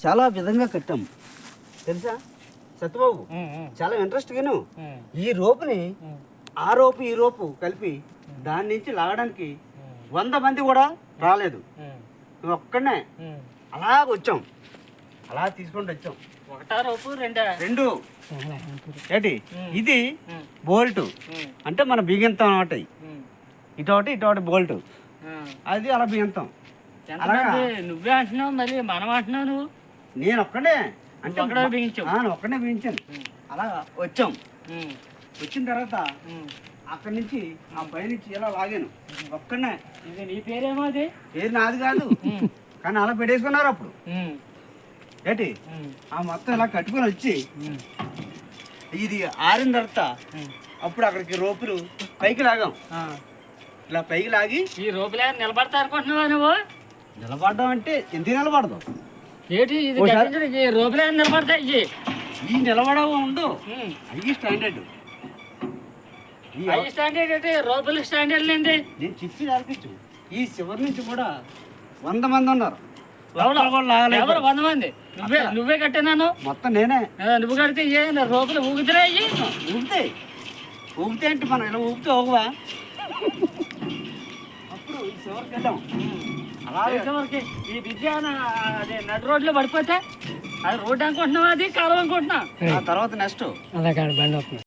చాలా విధంగా కట్టాం తెలుసా సత్యబాబు. చాలా ఇంట్రెస్ట్గాను ఈ రోపుని ఆ రోపు ఈ రోపు కలిపి దాని నుంచి లాగడానికి 100 మంది కూడా రాలేదు. మేము ఒక్కడనే అలా వచ్చాం, అలా తీసుకుంటూ వచ్చాం. ఒకటా రోపు రెండు ఏంటి ఇది బోల్టు అంటే మన బిగింతం అనమాట. ఇటొకటి బోల్టు, అది అలా బిగింతాం. నువ్వే అంటున్నావు, మరి మనం అంటున్నావు. నువ్వు నేను ఒక్కడే అంటే ఒక్కడే బిగించావు. ఒక్కడే బిగించాను. అలా వచ్చాం. వచ్చిన తర్వాత అక్కడి నుంచి ఆ పై నుంచి ఇలా లాగాను ఒక్కడనే. ఇది నీ పేరేమో, అది పేరు నాది కాదు కానీ అలా పెట్టేసుకున్నారు అప్పుడు. ఏంటి ఆ మొత్తం ఇలా కట్టుకొని వచ్చి ఇది ఆరిన తర్వాత అప్పుడు అక్కడికి రోపులు పైకి లాగాం. ఇలా పైకి లాగి ఈ రోపులే నిలబడతా అనుకుంటున్నావా నువ్వు? నిలబడడం అంటే ఎందుకు నిలబడదు? ఏంటి ఇది రోపులే నిలబడతాయి. ఈ నిలబడవ ఉండు అవి స్టాండర్డ్. ఈ స్టాండర్డ్ ఏంటి? రోపుల స్టాండర్డ్ ఏంటి? నేను చెప్పి నడిపించు. ఈ చివరి నుంచి కూడా 100 మంది ఉన్నారు. ఎవరు 100 మంది? నువ్వే కట్టినాను మొత్తం నేనే. నువ్వు కడితే ఏ రోపులు ఊగుతున్నాయి? ఊగితే అంటే మనం ఇలా ఊపితే ఊగవా? అప్పుడు చివరికి వెళ్ళాం. అలాగే ఈ విద్య అదే నడు రోడ్లో పడిపోతే అది రోడ్డు అనుకుంటున్నావా, అది కాలం అనుకుంటున్నా? ఆ తర్వాత నెక్స్ట్ అలా కాదు బండి